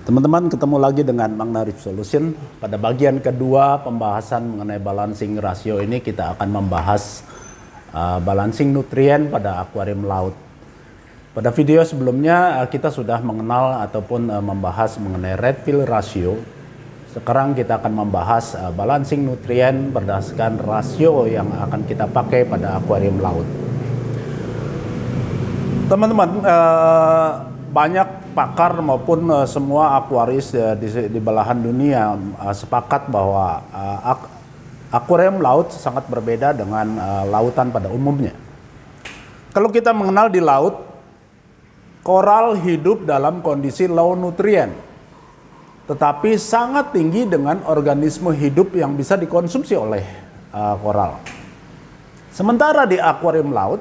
Teman-teman, ketemu lagi dengan Mang Narif Solution. Pada bagian kedua pembahasan mengenai balancing rasio ini kita akan membahas balancing nutrien pada akuarium laut. Pada video sebelumnya kita sudah mengenal ataupun membahas mengenai red fill ratio. Sekarang kita akan membahas balancing nutrien berdasarkan rasio yang akan kita pakai pada akuarium laut. Teman-teman, banyak pakar maupun semua akuaris di belahan dunia sepakat bahwa akuarium laut sangat berbeda dengan lautan pada umumnya. Kalau kita mengenal di laut, koral hidup dalam kondisi low nutrien, tetapi sangat tinggi dengan organisme hidup yang bisa dikonsumsi oleh koral. Sementara di akuarium laut,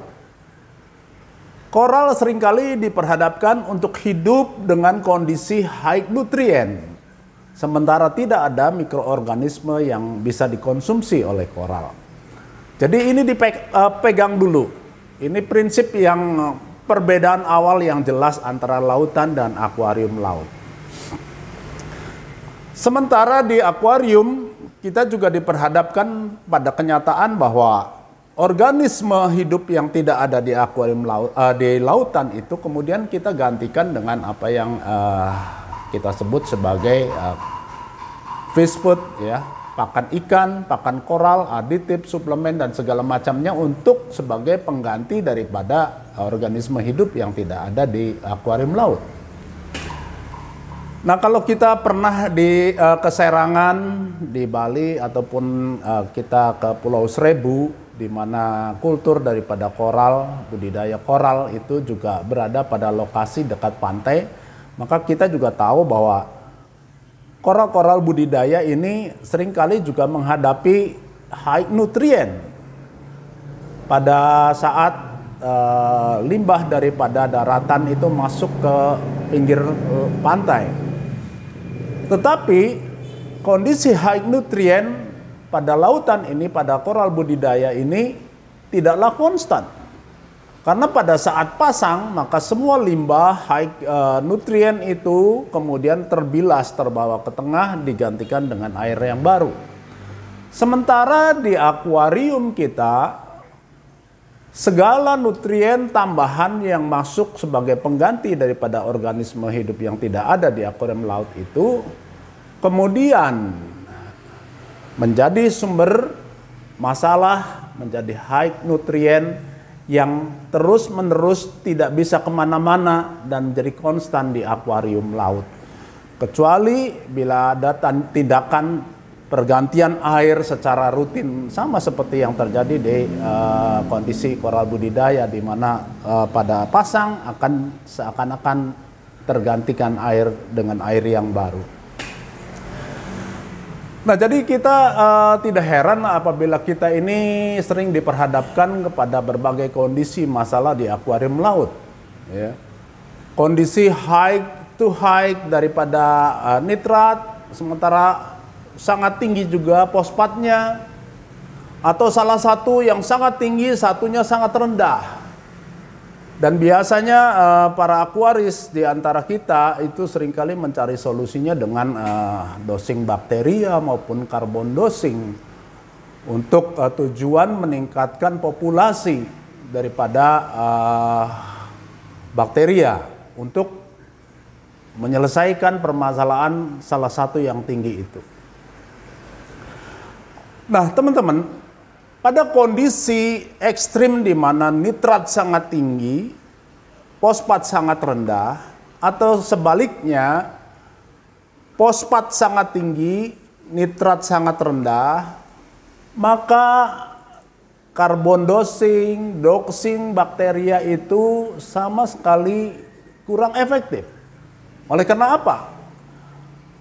koral seringkali diperhadapkan untuk hidup dengan kondisi high nutrien, sementara tidak ada mikroorganisme yang bisa dikonsumsi oleh koral. Jadi ini dipegang dulu. Ini prinsip yang perbedaan awal yang jelas antara lautan dan akuarium laut. Sementara di akuarium kita juga diperhadapkan pada kenyataan bahwa organisme hidup yang tidak ada di akuarium di lautan itu kemudian kita gantikan dengan apa yang kita sebut sebagai fish food, ya, pakan ikan, pakan koral, aditif, suplemen dan segala macamnya untuk sebagai pengganti daripada organisme hidup yang tidak ada di akuarium laut. Nah, kalau kita pernah di keserangan di Bali ataupun kita ke Pulau Seribu, di mana kultur daripada koral, budidaya koral itu juga berada pada lokasi dekat pantai, maka kita juga tahu bahwa koral-koral budidaya ini seringkali juga menghadapi high nutrien pada saat limbah daripada daratan itu masuk ke pinggir pantai. Tetapi kondisi high nutrien pada lautan ini, pada koral budidaya ini tidaklah konstan. Karena pada saat pasang, maka semua limbah high nutrien itu kemudian terbilas, terbawa ke tengah, digantikan dengan air yang baru. Sementara di akuarium kita, segala nutrien tambahan yang masuk sebagai pengganti daripada organisme hidup yang tidak ada di akuarium laut itu kemudian menjadi sumber masalah, menjadi high nutrien yang terus-menerus tidak bisa kemana-mana dan menjadi konstan di akuarium laut. Kecuali bila ada tindakan pergantian air secara rutin, sama seperti yang terjadi di kondisi koral budidaya, di mana pada pasang akan seakan-akan tergantikan air dengan air yang baru. Nah, jadi kita tidak heran apabila kita ini sering diperhadapkan kepada berbagai kondisi masalah di akuarium laut. Ya. Kondisi high to high daripada nitrat, sementara sangat tinggi juga fosfatnya, atau salah satu yang sangat tinggi, satunya sangat rendah. Dan biasanya para akuaris di antara kita itu seringkali mencari solusinya dengan dosing bakteria maupun karbon dosing untuk tujuan meningkatkan populasi daripada bakteria untuk menyelesaikan permasalahan salah satu yang tinggi itu. Nah, teman-teman, pada kondisi ekstrim di mana nitrat sangat tinggi, fosfat sangat rendah, atau sebaliknya fosfat sangat tinggi, nitrat sangat rendah, maka karbon dosing, doxing bakteria itu sama sekali kurang efektif. Oleh karena apa?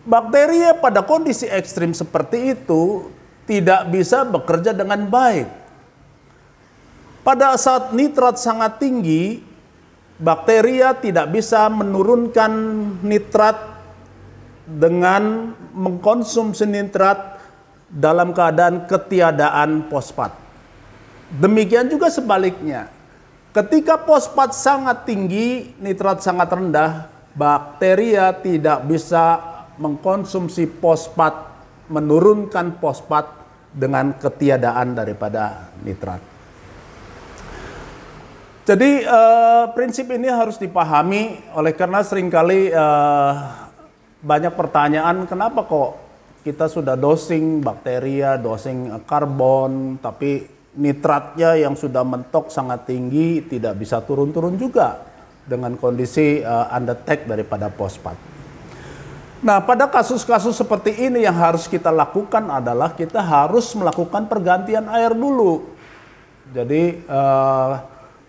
Bakteria pada kondisi ekstrim seperti itu tidak bisa bekerja dengan baik. Pada saat nitrat sangat tinggi, bakteria tidak bisa menurunkan nitrat dengan mengkonsumsi nitrat dalam keadaan ketiadaan fosfat. Demikian juga sebaliknya. Ketika fosfat sangat tinggi, nitrat sangat rendah, bakteria tidak bisa mengkonsumsi fosfat, menurunkan fosfat dengan ketiadaan daripada nitrat. Jadi prinsip ini harus dipahami, oleh karena seringkali banyak pertanyaan, kenapa kok kita sudah dosing bakteria, dosing karbon, tapi nitratnya yang sudah mentok sangat tinggi tidak bisa turun-turun juga dengan kondisi undetect daripada fosfat. Nah, pada kasus-kasus seperti ini yang harus kita lakukan adalah kita harus melakukan pergantian air dulu. Jadi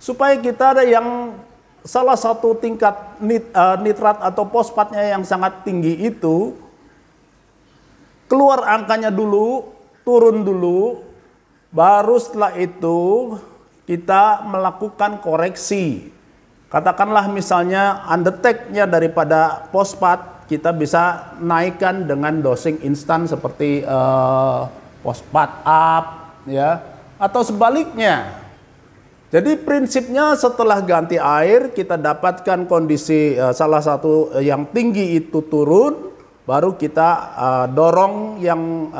supaya kita ada yang salah satu tingkat nitrat atau fosfatnya yang sangat tinggi itu keluar angkanya dulu, turun dulu, baru setelah itu kita melakukan koreksi. Katakanlah misalnya undetect-nya daripada fosfat kita bisa naikkan dengan dosing instan seperti fosfat up, ya, atau sebaliknya. Jadi prinsipnya setelah ganti air kita dapatkan kondisi salah satu yang tinggi itu turun, baru kita dorong yang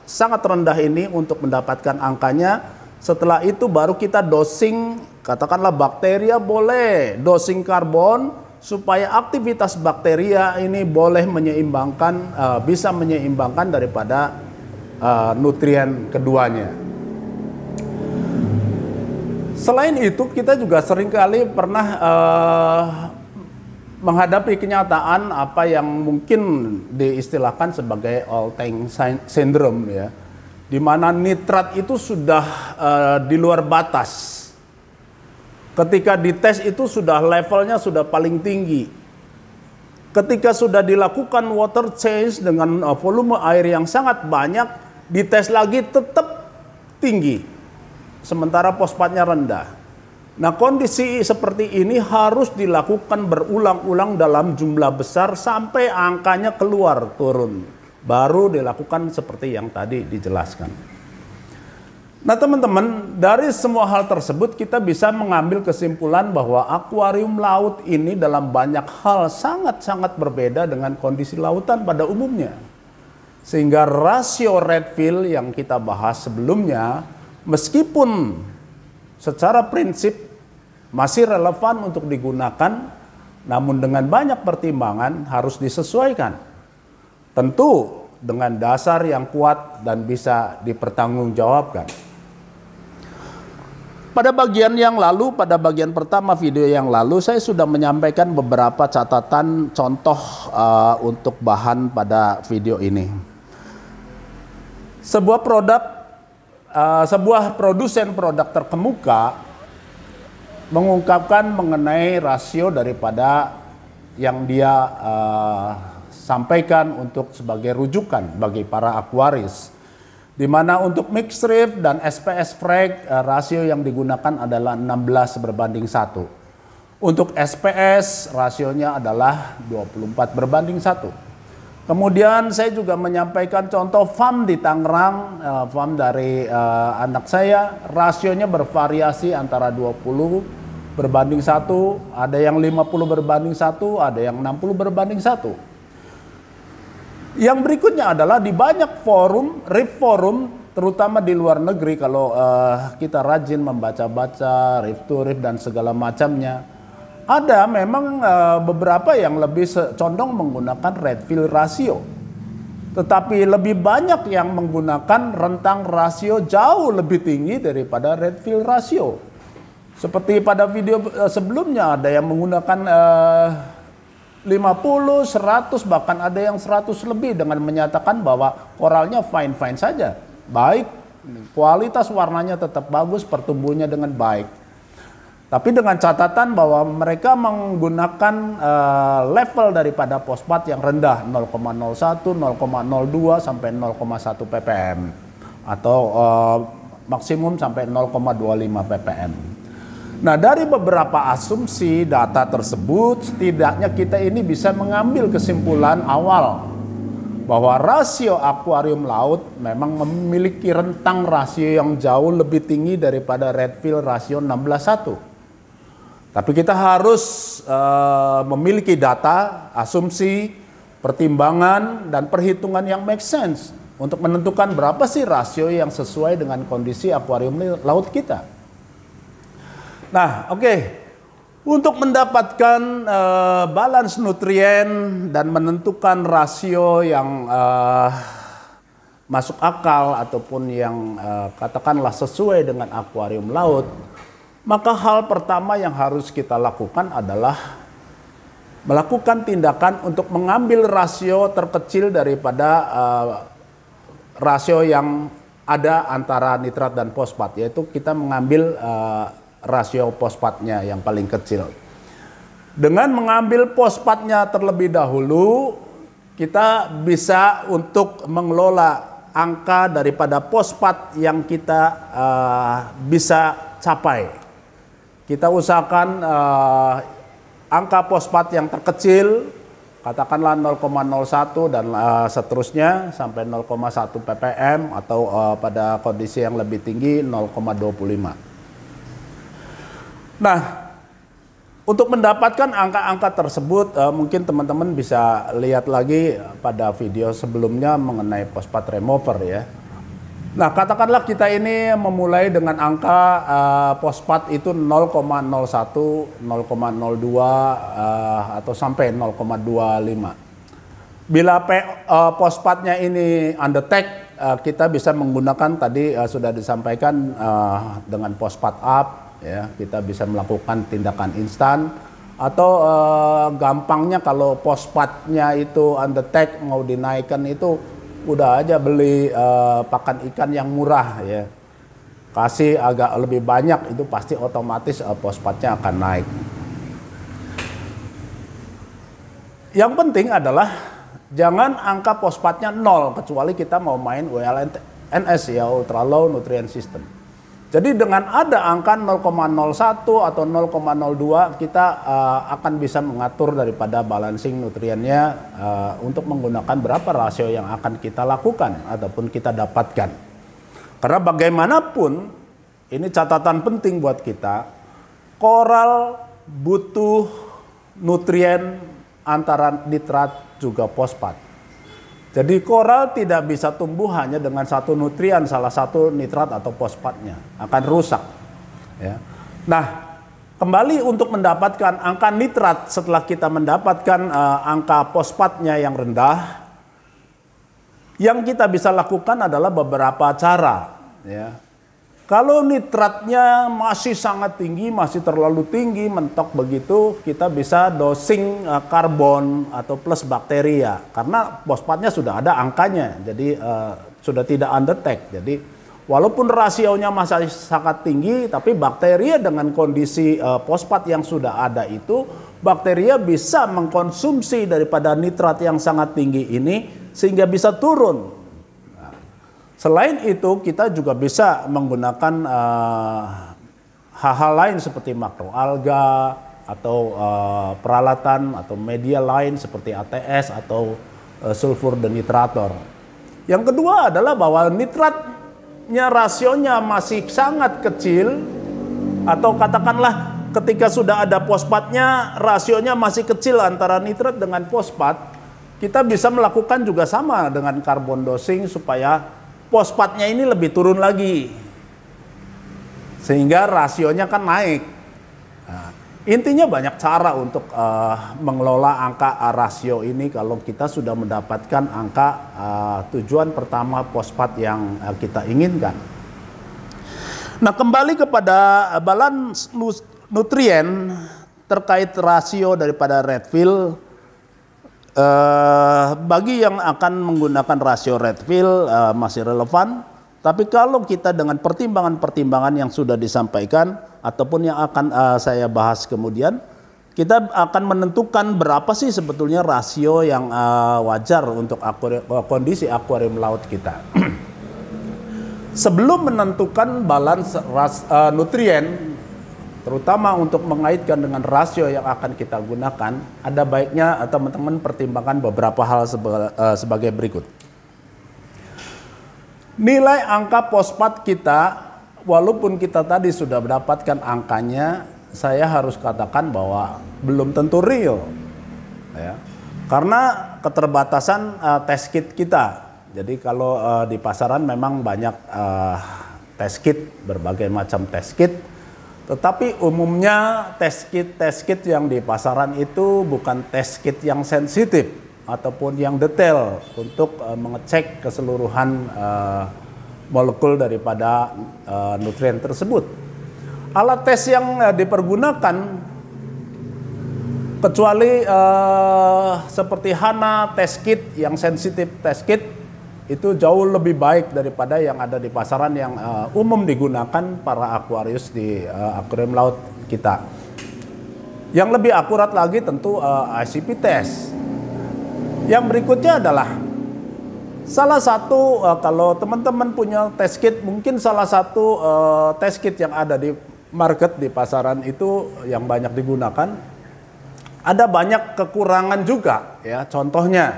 sangat rendah ini untuk mendapatkan angkanya. Setelah itu baru kita dosing, katakanlah bakteria boleh, dosing karbon supaya aktivitas bakteria ini boleh menyeimbangkan, bisa menyeimbangkan daripada nutrien keduanya. Selain itu kita juga seringkali pernah menghadapi kenyataan apa yang mungkin diistilahkan sebagai all-tank syndrome, ya, di mana nitrat itu sudah di luar batas. Ketika dites itu sudah levelnya sudah paling tinggi. Ketika sudah dilakukan water change dengan volume air yang sangat banyak, dites lagi tetap tinggi, sementara fosfatnya rendah. Nah, kondisi seperti ini harus dilakukan berulang-ulang dalam jumlah besar sampai angkanya keluar turun. Baru dilakukan seperti yang tadi dijelaskan. Nah teman-teman, dari semua hal tersebut kita bisa mengambil kesimpulan bahwa akuarium laut ini dalam banyak hal sangat-sangat berbeda dengan kondisi lautan pada umumnya. Sehingga rasio Redfield yang kita bahas sebelumnya, meskipun secara prinsip masih relevan untuk digunakan, namun dengan banyak pertimbangan harus disesuaikan. Tentu dengan dasar yang kuat dan bisa dipertanggungjawabkan. Pada bagian yang lalu, pada bagian pertama video yang lalu, saya sudah menyampaikan beberapa catatan contoh untuk bahan pada video ini. Sebuah produsen produk terkemuka mengungkapkan mengenai rasio daripada yang dia sampaikan untuk sebagai rujukan bagi para akuaris, di mana untuk mixed reef dan SPS frag rasio yang digunakan adalah 16:1. Untuk SPS rasionya adalah 24:1. Kemudian saya juga menyampaikan contoh farm di Tangerang, farm dari anak saya, rasionya bervariasi antara 20:1, ada yang 50:1, ada yang 60:1. Yang berikutnya adalah di banyak forum, reef forum, terutama di luar negeri, kalau kita rajin membaca-baca reef to reef dan segala macamnya, ada memang beberapa yang lebih condong menggunakan Redfield ratio. Tetapi lebih banyak yang menggunakan rentang rasio jauh lebih tinggi daripada Redfield ratio. Seperti pada video sebelumnya ada yang menggunakan 50, 100, bahkan ada yang 100 lebih dengan menyatakan bahwa koralnya fine-fine saja. Baik, kualitas warnanya tetap bagus, pertumbuhannya dengan baik. Tapi dengan catatan bahwa mereka menggunakan level daripada fosfat yang rendah, 0,01, 0,02 sampai 0,1 ppm. Atau maksimum sampai 0,25 ppm. Nah, dari beberapa asumsi data tersebut, setidaknya kita ini bisa mengambil kesimpulan awal bahwa rasio akuarium laut memang memiliki rentang rasio yang jauh lebih tinggi daripada Redfield rasio 16:1. Tapi kita harus memiliki data, asumsi, pertimbangan, dan perhitungan yang make sense untuk menentukan berapa sih rasio yang sesuai dengan kondisi akuarium laut kita. Nah, oke. Untuk mendapatkan balance nutrien dan menentukan rasio yang masuk akal ataupun yang katakanlah sesuai dengan akuarium laut, maka hal pertama yang harus kita lakukan adalah melakukan tindakan untuk mengambil rasio terkecil daripada rasio yang ada antara nitrat dan fosfat, yaitu kita mengambil rasio fosfatnya yang paling kecil. Dengan mengambil fosfatnya terlebih dahulu, kita bisa untuk mengelola angka daripada fosfat yang kita bisa capai. Kita usahakan angka fosfat yang terkecil, katakanlah 0,01 dan seterusnya sampai 0,1 ppm atau pada kondisi yang lebih tinggi 0,25. Nah, untuk mendapatkan angka-angka tersebut mungkin teman-teman bisa lihat lagi pada video sebelumnya mengenai fosfat remover ya. Nah, katakanlah kita ini memulai dengan angka fosfat itu 0,01, 0,02 atau sampai 0,25. Bila fosfatnya ini undetect, kita bisa menggunakan tadi sudah disampaikan dengan fosfat up, ya, kita bisa melakukan tindakan instan atau gampangnya kalau fosfatnya itu undetect mau dinaikkan itu udah aja beli pakan ikan yang murah ya, kasih agak lebih banyak itu pasti otomatis fosfatnya akan naik. Yang penting adalah jangan angka fosfatnya 0 kecuali kita mau main ULNS ya, ultra low nutrient system. Jadi dengan ada angka 0,01 atau 0,02 kita akan bisa mengatur daripada balancing nutriennya untuk menggunakan berapa rasio yang akan kita lakukan ataupun kita dapatkan. Karena bagaimanapun ini catatan penting buat kita, koral butuh nutrien antara nitrat juga fosfat. Jadi koral tidak bisa tumbuh hanya dengan satu nutrien, salah satu nitrat atau fosfatnya, akan rusak. Ya. Nah, kembali untuk mendapatkan angka nitrat setelah kita mendapatkan angka fosfatnya yang rendah, yang kita bisa lakukan adalah beberapa cara. Ya. Kalau nitratnya masih sangat tinggi, masih terlalu tinggi, mentok begitu, kita bisa dosing karbon atau plus bakteria. Karena fosfatnya sudah ada angkanya, jadi sudah tidak undetect. Jadi walaupun rasionya masih sangat tinggi, tapi bakteria dengan kondisi fosfat yang sudah ada itu, bakteria bisa mengkonsumsi daripada nitrat yang sangat tinggi ini sehingga bisa turun. Selain itu kita juga bisa menggunakan hal-hal lain seperti makroalga atau peralatan atau media lain seperti ATS atau sulfur denitrator. Yang kedua adalah bahwa nitratnya rasionya masih sangat kecil atau katakanlah ketika sudah ada fosfatnya rasionya masih kecil antara nitrat dengan fosfat, kita bisa melakukan juga sama dengan carbon dosing supaya fosfatnya ini lebih turun lagi sehingga rasionya kan naik. Nah, intinya banyak cara untuk mengelola angka rasio ini kalau kita sudah mendapatkan angka tujuan pertama fosfat yang kita inginkan. Nah, kembali kepada balance nutrien terkait rasio daripada Redfield. Bagi yang akan menggunakan rasio Redfield masih relevan, tapi kalau kita dengan pertimbangan-pertimbangan yang sudah disampaikan ataupun yang akan saya bahas kemudian, kita akan menentukan berapa sih sebetulnya rasio yang wajar untuk kondisi akuarium laut kita. Sebelum menentukan balance nutrien, terutama untuk mengaitkan dengan rasio yang akan kita gunakan, ada baiknya teman-teman pertimbangkan beberapa hal sebagai berikut. Nilai angka fosfat kita, walaupun kita tadi sudah mendapatkan angkanya, saya harus katakan bahwa belum tentu real, ya. Karena keterbatasan test kit kita. Jadi kalau di pasaran memang banyak test kit, berbagai macam test kit. Tetapi umumnya test kit yang di pasaran itu bukan test kit yang sensitif ataupun yang detail untuk mengecek keseluruhan molekul daripada nutrien tersebut. Alat tes yang dipergunakan kecuali seperti HANA test kit yang sensitif test kit itu jauh lebih baik daripada yang ada di pasaran yang umum digunakan para aquarius di akuarium laut kita. Yang lebih akurat lagi tentu ICP test. Yang berikutnya adalah salah satu kalau teman-teman punya test kit, mungkin salah satu test kit yang ada di market di pasaran itu yang banyak digunakan, ada banyak kekurangan juga, ya. Contohnya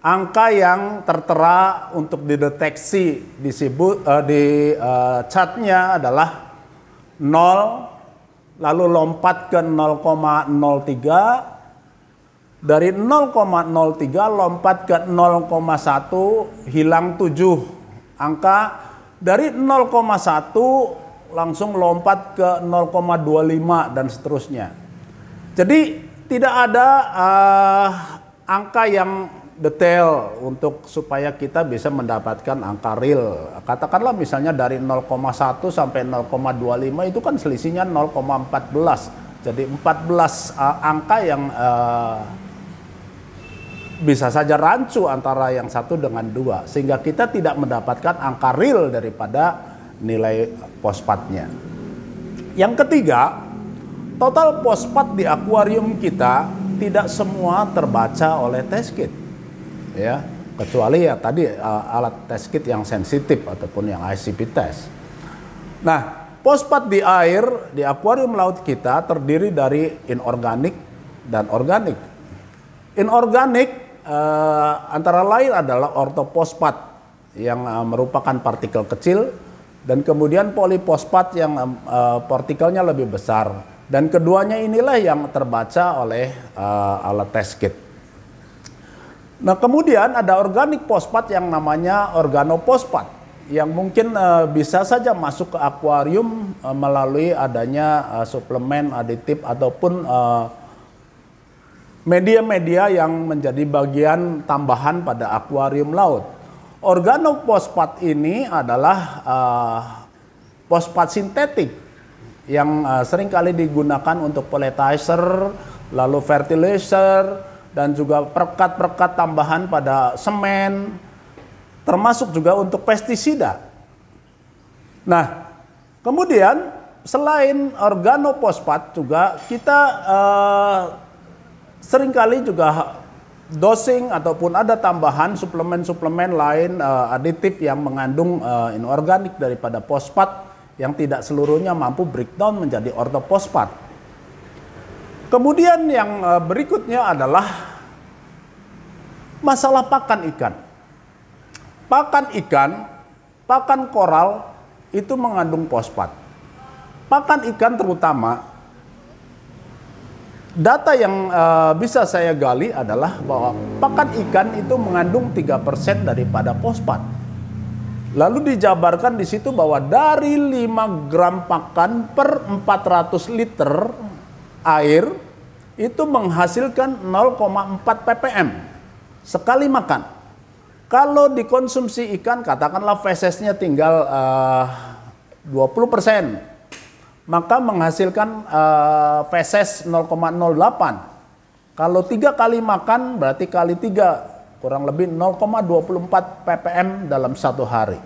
angka yang tertera untuk dideteksi di chartnya adalah 0, lalu lompat ke 0,03, dari 0,03 lompat ke 0,1, hilang 7 angka, dari 0,1 langsung lompat ke 0,25 dan seterusnya. Jadi tidak ada angka yang detail untuk supaya kita bisa mendapatkan angka real. Katakanlah misalnya dari 0,1 sampai 0,25 itu kan selisihnya 0,14. Jadi 14 angka yang bisa saja rancu antara yang satu dengan dua, sehingga kita tidak mendapatkan angka real daripada nilai fosfatnya. Yang ketiga, total fosfat di akuarium kita tidak semua terbaca oleh test kit, ya, kecuali ya tadi alat test kit yang sensitif ataupun yang ICP test. Nah, fosfat di air di akuarium laut kita terdiri dari inorganik dan organik. Inorganik antara lain adalah ortofosfat yang merupakan partikel kecil, dan kemudian polifosfat yang partikelnya lebih besar, dan keduanya inilah yang terbaca oleh alat test kit. Nah, kemudian ada organik fosfat yang namanya organofosfat yang mungkin bisa saja masuk ke akuarium melalui adanya suplemen, aditif ataupun media-media yang menjadi bagian tambahan pada akuarium laut. Organofosfat ini adalah fosfat sintetik yang seringkali digunakan untuk pollinizer, lalu fertilizer, dan juga perekat-perekat tambahan pada semen, termasuk juga untuk pestisida. Nah, kemudian selain organofosfat juga kita seringkali juga dosing ataupun ada tambahan suplemen-suplemen lain aditif yang mengandung inorganik daripada fosfat yang tidak seluruhnya mampu breakdown menjadi ortofosfat. Kemudian yang berikutnya adalah masalah pakan ikan. Pakan ikan, pakan koral itu mengandung fosfat. Pakan ikan terutama, data yang bisa saya gali adalah bahwa pakan ikan itu mengandung 3% daripada fosfat. Lalu dijabarkan di situ bahwa dari 5 gram pakan per 400 liter air itu menghasilkan 0,4 ppm sekali makan. Kalau dikonsumsi ikan, katakanlah fesesnya tinggal 20%, maka menghasilkan feses 0,08. Kalau 3 kali makan berarti kali 3, kurang lebih 0,24 ppm dalam satu hari.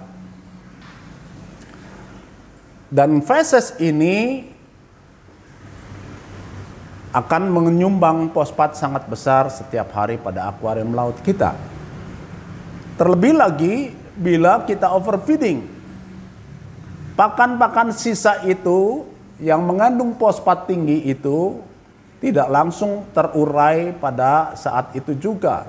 Dan feses ini akan menyumbang fosfat sangat besar setiap hari pada akuarium laut kita. Terlebih lagi bila kita overfeeding. Pakan-pakan sisa itu yang mengandung fosfat tinggi itu tidak langsung terurai pada saat itu juga,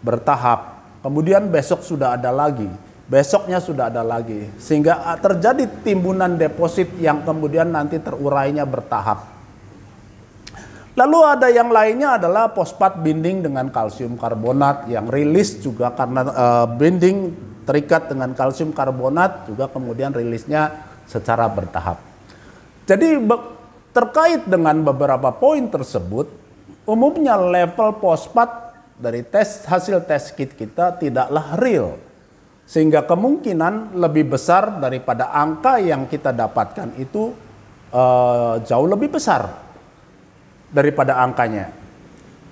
bertahap. Kemudian besok sudah ada lagi. besoknya sudah ada lagi. Sehingga terjadi timbunan deposit yang kemudian nanti terurainya bertahap. Lalu ada yang lainnya adalah fosfat binding dengan kalsium karbonat yang rilis juga karena binding terikat dengan kalsium karbonat juga kemudian rilisnya secara bertahap. Jadi terkait dengan beberapa poin tersebut, umumnya level fosfat dari hasil tes kit kita tidaklah real. Sehingga kemungkinan lebih besar daripada angka yang kita dapatkan itu jauh lebih besar daripada angkanya.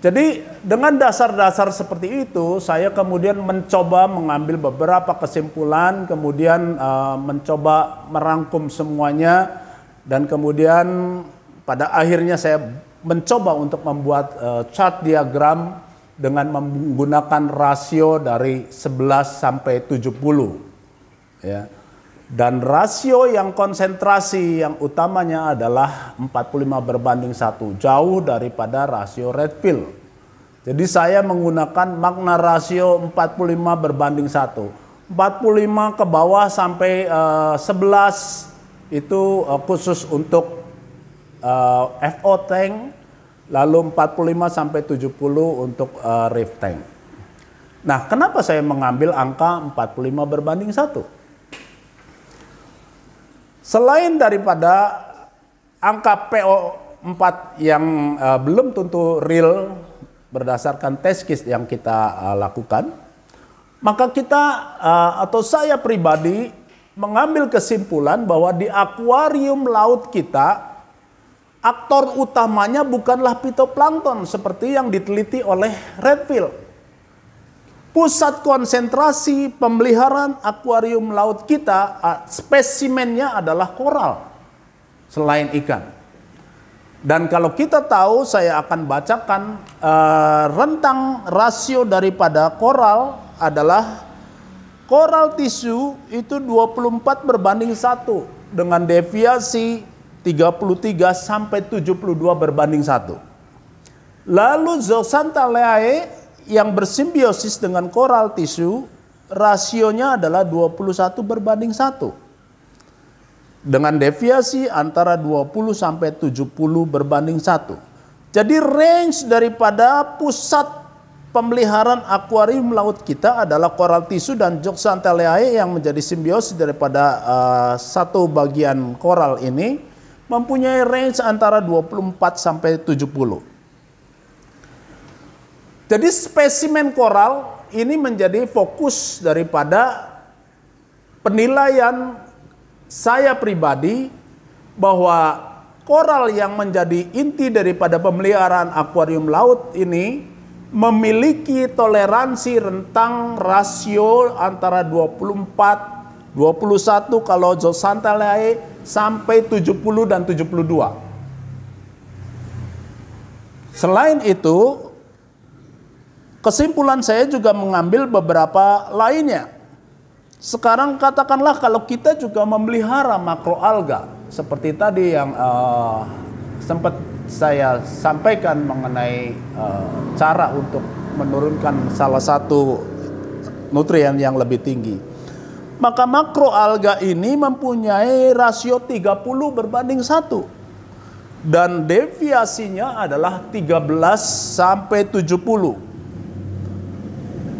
Jadi dengan dasar-dasar seperti itu, saya kemudian mencoba mengambil beberapa kesimpulan, kemudian mencoba merangkum semuanya, dan kemudian pada akhirnya saya mencoba untuk membuat chart diagram dengan menggunakan rasio dari 11 sampai 70. Ya. Dan rasio yang konsentrasi yang utamanya adalah 45:1, jauh daripada rasio Redfield. Jadi saya menggunakan makna rasio 45:1. 45 ke bawah sampai 11 itu khusus untuk FO tank, lalu 45 sampai 70 untuk reef tank. Nah, kenapa saya mengambil angka 45:1? Selain daripada angka PO4 yang belum tentu real berdasarkan test kit yang kita lakukan, maka kita atau saya pribadi mengambil kesimpulan bahwa di akuarium laut kita aktor utamanya bukanlah fitoplankton seperti yang diteliti oleh Redfield. Pusat konsentrasi pemeliharaan akuarium laut kita, spesimennya adalah koral selain ikan. Dan kalau kita tahu, saya akan bacakan rentang rasio daripada koral adalah koral tisu itu 24:1 dengan deviasi 33 sampai 72:1. Lalu Zooxanthellae yang bersimbiosis dengan koral tisu, rasionya adalah 21:1. Dengan deviasi antara 20 sampai 70:1. Jadi range daripada pusat pemeliharaan akuarium laut kita adalah koral tisu dan Zooxanthellae yang menjadi simbiosis daripada satu bagian koral ini mempunyai range antara 24 sampai 70. Jadi spesimen koral ini menjadi fokus daripada penilaian saya pribadi bahwa koral yang menjadi inti daripada pemeliharaan akuarium laut ini memiliki toleransi rentang rasio antara 24, 21 kalau Zooxanthellae sampai 70 dan 72. Selain itu, kesimpulan saya juga mengambil beberapa lainnya. Sekarang katakanlah kalau kita juga memelihara makroalga seperti tadi yang sempat saya sampaikan mengenai cara untuk menurunkan salah satu nutrien yang lebih tinggi. Maka makroalga ini mempunyai rasio 30:1 dan deviasinya adalah 13 sampai 70.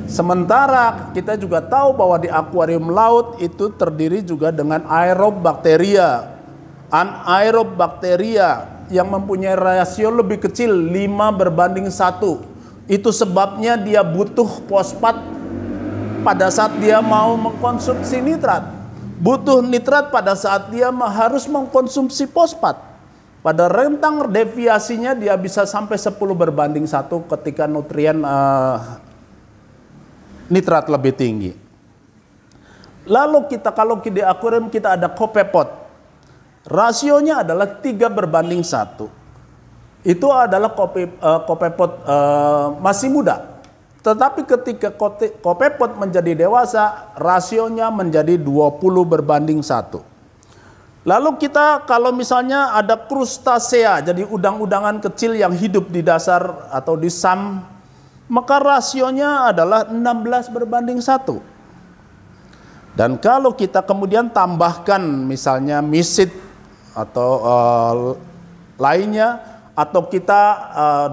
Sementara kita juga tahu bahwa di akuarium laut itu terdiri juga dengan aerob bakteria, anaerob bakteria yang mempunyai rasio lebih kecil 5:1. Itu sebabnya dia butuh fosfat pada saat dia mau mengkonsumsi nitrat. Butuh nitrat pada saat dia harus mengkonsumsi fosfat. Pada rentang deviasinya dia bisa sampai 10:1 ketika nutrien nitrat lebih tinggi. Lalu kalau di akuarium kita ada kopepot, rasionya adalah 3:1. Itu adalah kopepot masih muda. Tetapi ketika kopepot menjadi dewasa, rasionya menjadi 20:1. Lalu kita kalau misalnya ada krustasea, jadi udang-udangan kecil yang hidup di dasar atau di sam, maka rasionya adalah 16:1. Dan kalau kita kemudian tambahkan misalnya misid atau lainnya, atau kita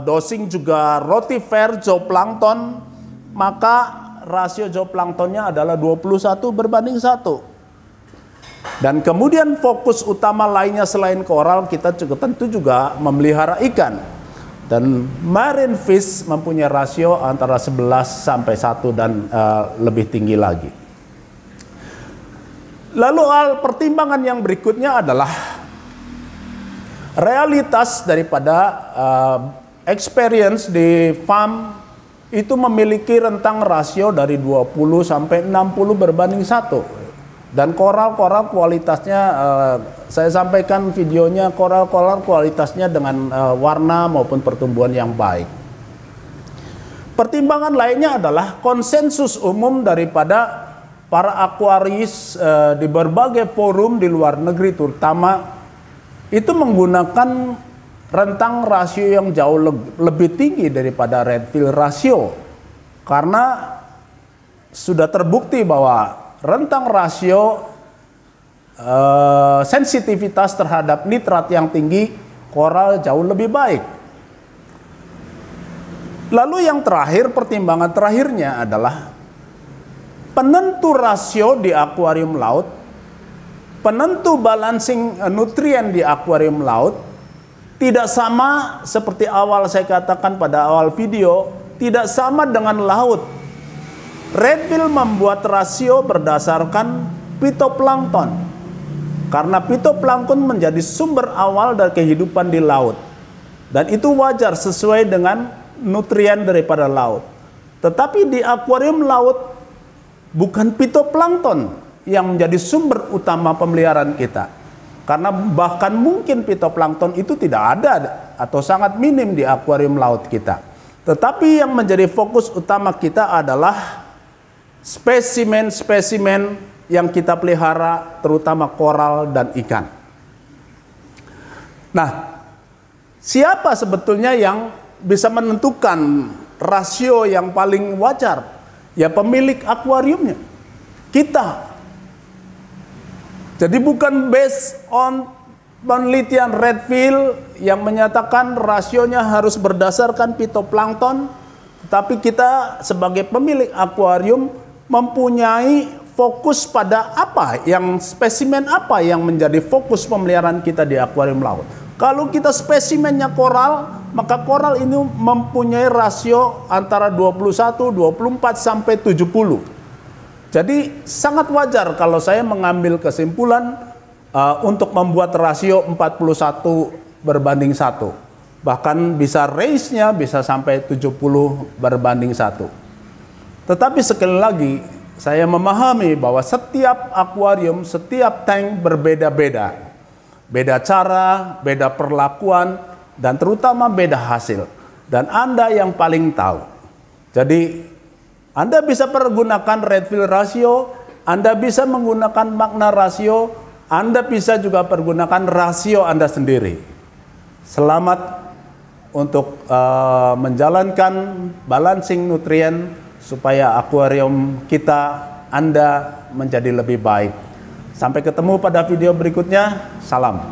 dosing juga rotifer zooplankton, maka rasio zooplanktonnya adalah 21:1. Dan kemudian fokus utama lainnya selain koral, kita juga tentu juga memelihara ikan. Dan marine fish mempunyai rasio antara 11:1 dan lebih tinggi lagi. Lalu hal pertimbangan yang berikutnya adalah realitas daripada experience di farm itu memiliki rentang rasio dari 20 sampai 60:1. Dan koral-koral kualitasnya, saya sampaikan videonya, koral-koral kualitasnya dengan warna maupun pertumbuhan yang baik. Pertimbangan lainnya adalah konsensus umum daripada para akuaris di berbagai forum di luar negeri terutama, itu menggunakan rentang rasio yang jauh lebih tinggi daripada Redfield ratio. Karena sudah terbukti bahwa rentang rasio sensitivitas terhadap nitrat yang tinggi koral jauh lebih baik. Lalu yang terakhir, pertimbangan terakhirnya adalah penentu rasio di akuarium laut, penentu balancing nutrien di akuarium laut tidak sama seperti awal saya katakan pada awal video, tidak sama dengan laut. Redfield membuat rasio berdasarkan phytoplankton. Karena phytoplankton menjadi sumber awal dari kehidupan di laut. Dan itu wajar sesuai dengan nutrien daripada laut. Tetapi di akuarium laut bukan phytoplankton yang menjadi sumber utama pemeliharaan kita. Karena bahkan mungkin phytoplankton itu tidak ada atau sangat minim di akuarium laut kita. Tetapi yang menjadi fokus utama kita adalah spesimen-spesimen yang kita pelihara, terutama koral dan ikan. Nah, siapa sebetulnya yang bisa menentukan rasio yang paling wajar? Ya pemilik akuariumnya, kita. Jadi bukan based on penelitian Redfield yang menyatakan rasionya harus berdasarkan phytoplankton, tetapi kita sebagai pemilik akuarium mempunyai fokus pada apa yang spesimen apa yang menjadi fokus pemeliharaan kita di akuarium laut. Kalau kita spesimennya koral, maka koral ini mempunyai rasio antara 21, 24 sampai 70. Jadi sangat wajar kalau saya mengambil kesimpulan untuk membuat rasio 41:1. Bahkan bisa range-nya bisa sampai 70:1. Tetapi sekali lagi, saya memahami bahwa setiap akuarium, setiap tank berbeda-beda. Beda cara, beda perlakuan, dan terutama beda hasil. Dan Anda yang paling tahu. Jadi, Anda bisa pergunakan Redfield ratio, Anda bisa menggunakan Magna ratio, Anda bisa juga pergunakan rasio Anda sendiri. Selamat untuk menjalankan balancing nutrien, supaya akuarium kita, Anda menjadi lebih baik. Sampai ketemu pada video berikutnya. Salam.